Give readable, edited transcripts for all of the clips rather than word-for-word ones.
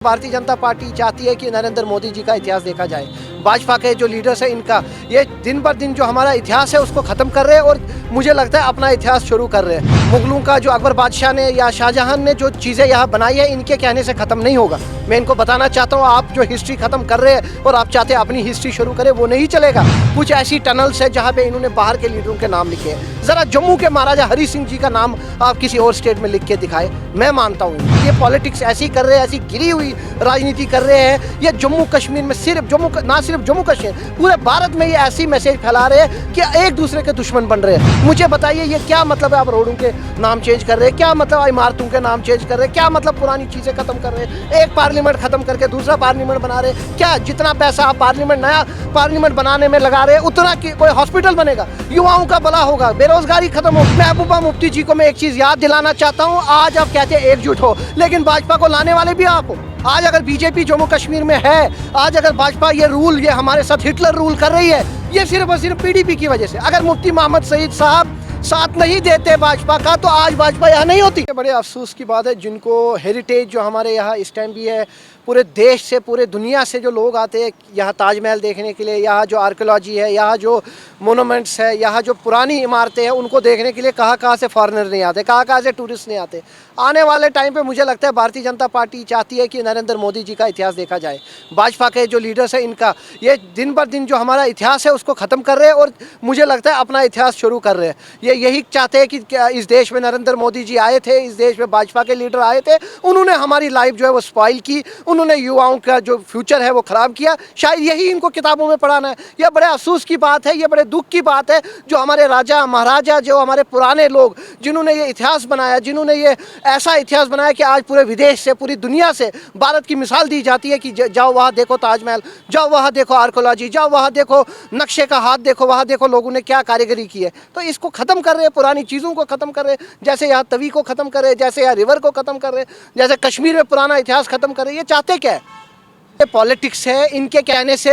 Bharatiya Janata party चाहती है कि नरेंद्र मोदी जी का इतिहास देखा जाए। भाजपा के जो लीडर्स हैं इनका ये दिन बर दिन जो हमारा इतिहास है उसको ख़त्म कर रहे हैं और मुझे लगता है अपना इतिहास शुरू कर रहे हैं। मुगलों का जो अकबर बादशाह ने या शाहजहां ने जो चीज़ें यहाँ बनाई है इनके कहने से ख़त्म नहीं होगा। मैं इनको बताना चाहता हूँ आप जो हिस्ट्री ख़त्म कर रहे हैं और आप चाहते हैं अपनी हिस्ट्री शुरू करें, वो नहीं चलेगा। कुछ ऐसी टनल्स है जहाँ पे इन्होंने बाहर के लीडरों के नाम लिखे हैं। ज़रा जम्मू के महाराजा हरी सिंह जी का नाम आप किसी और स्टेट में लिख के दिखाए। मैं मानता हूँ ये पॉलिटिक्स ऐसी कर रहे हैं, ऐसी गिरी हुई राजनीति कर रहे हैं। ये जम्मू कश्मीर में सिर्फ ना सिर्फ जम्मू कश्मीर, पूरे भारत में ये ऐसी मैसेज फैला रहे हैं कि एक दूसरे के दुश्मन बन रहे हैं। मुझे बताइए ये क्या मतलब है? आप रोडों के नाम चेंज कर रहे हैं, क्या मतलब इमारतों के नाम चेंज कर रहे हैं, क्या मतलब पुरानी चीज़ें खत्म कर रहे हैं, एक पार्लियामेंट खत्म करके दूसरा पार्लियामेंट बना रहे हैं। क्या जितना पैसा आप नया पार्लियामेंट बनाने में लगा रहे हैं उतना कि कोई हॉस्पिटल बनेगा, युवाओं का भला होगा, बेरोजगारी खत्म होगी। महबूबा मुफ्ती जी को मैं एक चीज़ याद दिलाना चाहता हूँ, आज आप कहते हैं एकजुट हो, लेकिन भाजपा को लाने वाले भी आप हो। आज अगर बीजेपी जम्मू कश्मीर में है, आज अगर भाजपा ये रूल ये हमारे साथ हिटलर रूल कर रही है, ये सिर्फ और सिर्फ पीडीपी की वजह से। अगर मुफ्ती मोहम्मद सईद साहब साथ नहीं देते भाजपा का तो आज भाजपा यहाँ नहीं होती। बड़े अफसोस की बात है जिनको हेरिटेज जो हमारे यहाँ इस टाइम भी है, पूरे देश से पूरे दुनिया से जो लोग आते हैं यहाँ ताजमहल देखने के लिए, यहाँ जो आर्कियोलॉजी है, यहाँ जो मोनूमेंट्स है, यहाँ जो पुरानी इमारतें हैं उनको देखने के लिए कहाँ से फॉरेनर नहीं आते, कहाँ से टूरिस्ट नहीं आते। आने वाले टाइम पे मुझे लगता है भारतीय जनता पार्टी चाहती है कि नरेंद्र मोदी जी का इतिहास देखा जाए। भाजपा के जो लीडर्स हैं इनका ये दिन बर दिन जो हमारा इतिहास है उसको ख़त्म कर रहे हैं और मुझे लगता है अपना इतिहास शुरू कर रहे हैं। ये यही चाहते हैं कि इस देश में नरेंद्र मोदी जी आए थे, इस देश में भाजपा के लीडर आए थे, उन्होंने हमारी लाइफ जो है वो स्पॉइल की, उन्होंने युवाओं का जो फ्यूचर है वो ख़राब किया। शायद यही इनको किताबों में पढ़ाना है। यह बड़े अफसोस की बात है, ये बड़े दुख की बात है जो हमारे राजा महाराजा, जो हमारे पुराने लोग जिन्होंने ये इतिहास बनाया, जिन्होंने ये ऐसा इतिहास बनाया कि आज पूरे विदेश से, पूरी दुनिया से भारत की मिसाल दी जाती है कि जाओ वहाँ देखो ताजमहल, जाओ वहाँ देखो आर्कियोलॉजी, जाओ वहाँ देखो नक्शे का हाथ देखो, वहाँ देखो लोगों ने क्या कारीगरी की है। तो इसको ख़त्म कर रहे हैं, पुरानी चीज़ों को ख़त्म कर रहे हैं, जैसे यहाँ तवी को ख़त्म कर रहे हैं, जैसे यहाँ रिवर को ख़त्म कर रहे हैं, जैसे कश्मीर में पुराना इतिहास ख़त्म कर रहे हैं। ये चाहते क्या है? पॉलिटिक्स है। इनके कहने से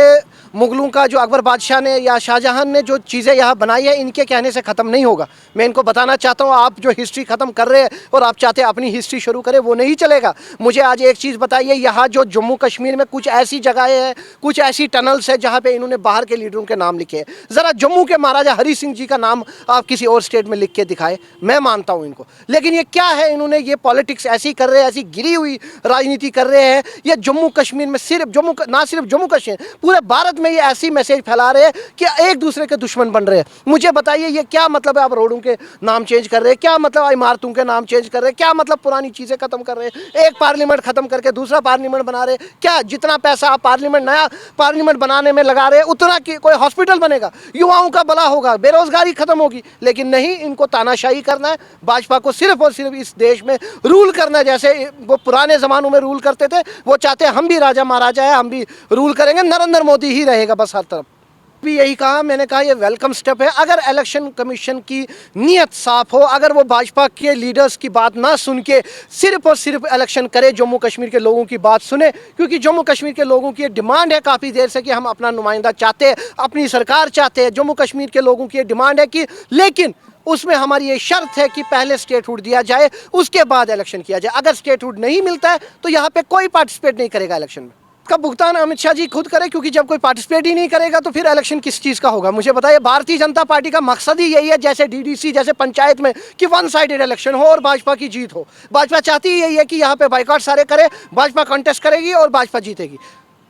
मुगलों का जो अकबर बादशाह ने या शाहजहां ने जो चीज़ें यहाँ बनाई है इनके कहने से ख़त्म नहीं होगा। मैं इनको बताना चाहता हूँ आप जो हिस्ट्री ख़त्म कर रहे हैं और आप चाहते हैं अपनी हिस्ट्री शुरू करें, वो नहीं चलेगा। मुझे आज एक चीज़ बताइए, यहाँ जो जम्मू कश्मीर में कुछ ऐसी जगहें हैं, कुछ ऐसी टनल्स है जहाँ पे इन्होंने बाहर के लीडरों के नाम लिखे हैं। ज़रा जम्मू के महाराजा हरी सिंह जी का नाम आप किसी और स्टेट में लिख के दिखाए। मैं मानता हूँ इनको, लेकिन ये क्या है, इन्होंने ये पॉलिटिक्स ऐसी कर रहे हैं, ऐसी गिरी हुई राजनीति कर रहे हैं। ये जम्मू कश्मीर में सिर्फ ना सिर्फ जम्मू कश्मीर, पूरे भारत में ये ऐसी मैसेज फैला रहे हैं कि एक दूसरे के दुश्मन बन रहे हैं। मुझे बताइए ये क्या मतलब है? आप रोडों के नाम चेंज कर रहे हैं, क्या मतलब इमारतों के नाम चेंज कर रहे हैं, क्या मतलब पुरानी चीज़ें खत्म कर रहे हैं, एक पार्लियामेंट खत्म करके दूसरा पार्लियामेंट बना रहे हैं। क्या जितना पैसा आप नया पार्लियामेंट बनाने में लगा रहे हैं उतना कि कोई हॉस्पिटल बनेगा, युवाओं का भला होगा, बेरोजगारी खत्म होगी। लेकिन नहीं, इनको तानाशाही करना है, भाजपा को सिर्फ और सिर्फ इस देश में रूल करना है जैसे वो पुराने ज़मानों में रूल करते थे। वो चाहते हैं हम भी राजा महाराजा है, हम भी रूल करेंगे, नरेंद्र मोदी ही रहेगा बस हर तरफ। भी यही कहा, मैंने कहा ये वेलकम स्टेप है। अगर इलेक्शन कमीशन की नीयत साफ हो, अगर वो भाजपा के लीडर्स की बात ना सुन के सिर्फ और सिर्फ इलेक्शन करे, जम्मू कश्मीर के लोगों की बात सुने, क्योंकि जम्मू कश्मीर के लोगों की ये डिमांड है काफ़ी देर से कि हम अपना नुमाइंदा चाहते हैं, अपनी सरकार चाहते हैं। जम्मू कश्मीर के लोगों की ये डिमांड है कि, लेकिन उसमें हमारी ये शर्त है कि पहले स्टेटहुड दिया जाए, उसके बाद इलेक्शन किया जाए। अगर स्टेटहुड नहीं मिलता है तो यहाँ पे कोई पार्टिसिपेट नहीं करेगा इलेक्शन में। का भुगतान अमित शाह जी खुद करें, क्योंकि जब कोई पार्टिसिपेट ही नहीं करेगा तो फिर इलेक्शन किस चीज़ का होगा? मुझे बताइए। भारतीय जनता पार्टी का मकसद ही यही है, जैसे डीडीसी, जैसे पंचायत में, कि वन साइडेड इलेक्शन हो और भाजपा की जीत हो। भाजपा चाहती ही यही है कि यहाँ पे बाइकआउट सारे करे, भाजपा कंटेस्ट करेगी और भाजपा जीतेगी।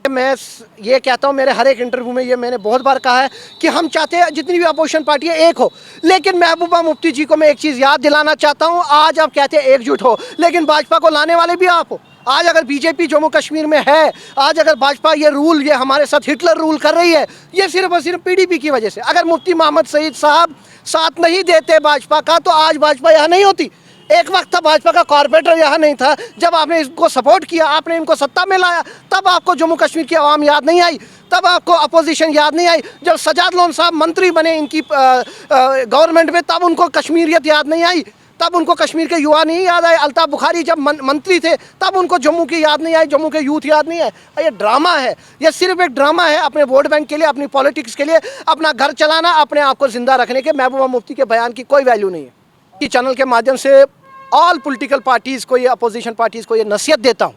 मैं ये कहता हूँ, मेरे हर एक इंटरव्यू में ये मैंने बहुत बार कहा है कि हम चाहते हैं जितनी भी अपोजिशन पार्टी है एक हो, लेकिन महबूबा मुफ्ती जी को मैं एक चीज़ याद दिलाना चाहता हूँ, आज आप कहते हैं एकजुट हो, लेकिन भाजपा को लाने वाले भी आप हो। आज अगर बीजेपी जम्मू कश्मीर में है, आज अगर भाजपा ये रूल ये हमारे साथ हिटलर रूल कर रही है, ये सिर्फ और सिर्फ पीडीपी की वजह से। अगर मुफ्ती मोहम्मद सईद साहब साथ नहीं देते भाजपा का तो आज भाजपा यहाँ नहीं होती। एक वक्त था भाजपा का कॉर्पोरेटर यहाँ नहीं था, जब आपने इसको सपोर्ट किया, आपने इनको सत्ता में लाया, तब आपको जम्मू कश्मीर की आवाम याद नहीं आई, तब आपको अपोजिशन याद नहीं आई। जब सजाद लोन साहब मंत्री बने इनकी गवर्नमेंट में, तब उनको कश्मीरियत याद नहीं आई, तब उनको कश्मीर के युवा नहीं याद आए। अल्ताफ बुखारी जब मंत्री थे तब उनको जम्मू की याद नहीं आई, जम्मू के यूथ याद नहीं है। ये ड्रामा है, ये सिर्फ एक ड्रामा है अपने वोट बैंक के लिए, अपनी पॉलिटिक्स के लिए, अपना घर चलाना, अपने आप को जिंदा रखने के। महबूबा मुफ्ती के बयान की कोई वैल्यू नहीं है। इस चैनल के माध्यम से ऑल पॉलिटिकल पार्टीज़ को, ये अपोजिशन पार्टीज़ को ये नसीहत देता हूँ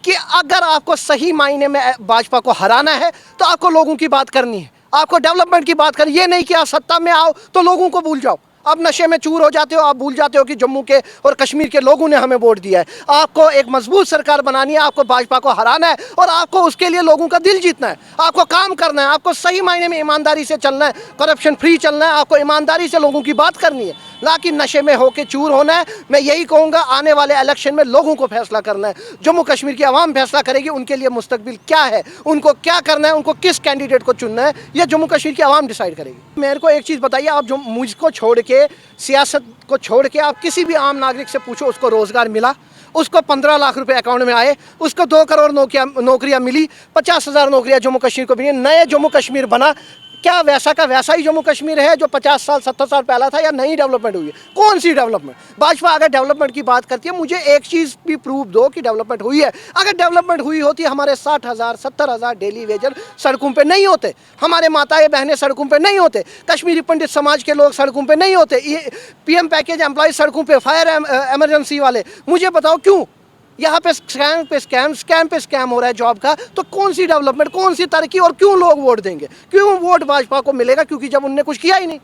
कि अगर आपको सही मायने में भाजपा को हराना है तो आपको लोगों की बात करनी है, आपको डेवलपमेंट की बात करनी। ये नहीं कि आप सत्ता में आओ तो लोगों को भूल जाओ। आप नशे में चूर हो जाते हो, आप भूल जाते हो कि जम्मू के और कश्मीर के लोगों ने हमें वोट दिया है। आपको एक मजबूत सरकार बनानी है, आपको भाजपा को हराना है और आपको उसके लिए लोगों का दिल जीतना है। आपको काम करना है, आपको सही मायने में ईमानदारी से चलना है, करप्शन फ्री चलना है, आपको ईमानदारी से लोगों की बात करनी है, ना कि नशे में होकर चूर होना है। मैं यही कहूँगा, आने वाले इलेक्शन में लोगों को फैसला करना है। जम्मू कश्मीर की आवाम फैसला करेगी उनके लिए मुस्तकबिल क्या है, उनको क्या करना है, उनको किस कैंडिडेट को चुनना है, यह जम्मू कश्मीर की आवाम डिसाइड करेगी। मेरे को एक चीज़ बताइए, आप जो मुझको छोड़ के, सियासत को छोड़ के आप किसी भी आम नागरिक से पूछो, उसको रोज़गार मिला, उसको 15 लाख रुपए अकाउंट में आए, उसको 2 करोड़ नौकरियां मिली, 50,000 नौकरियां जम्मू कश्मीर को मिली, नए जम्मू कश्मीर बना। क्या वैसा का वैसा ही जम्मू कश्मीर है जो 50 साल 70 साल पहला था, या नई डेवलपमेंट हुई है? कौन सी डेवलपमेंट? भाजपा अगर डेवलपमेंट की बात करती है, मुझे एक चीज़ भी प्रूफ दो कि डेवलपमेंट हुई है। अगर डेवलपमेंट हुई होती, हमारे 60,000 70,000 डेली वेजर सड़कों पे नहीं होते, हमारे माताएं बहनें सड़कों पे नहीं होते, कश्मीरी पंडित समाज के लोग सड़कों पे नहीं होते, ये PM पैकेज एम्प्लॉय सड़कों पे, फायर एमरजेंसी वाले। मुझे बताओ क्यों यहाँ पे स्कैम पे स्कैम हो रहा है जॉब का? तो कौन सी डेवलपमेंट, कौन सी तरक्की, और क्यों लोग वोट देंगे? क्यों वोट भाजपा को मिलेगा? क्योंकि जब उनने कुछ किया ही नहीं।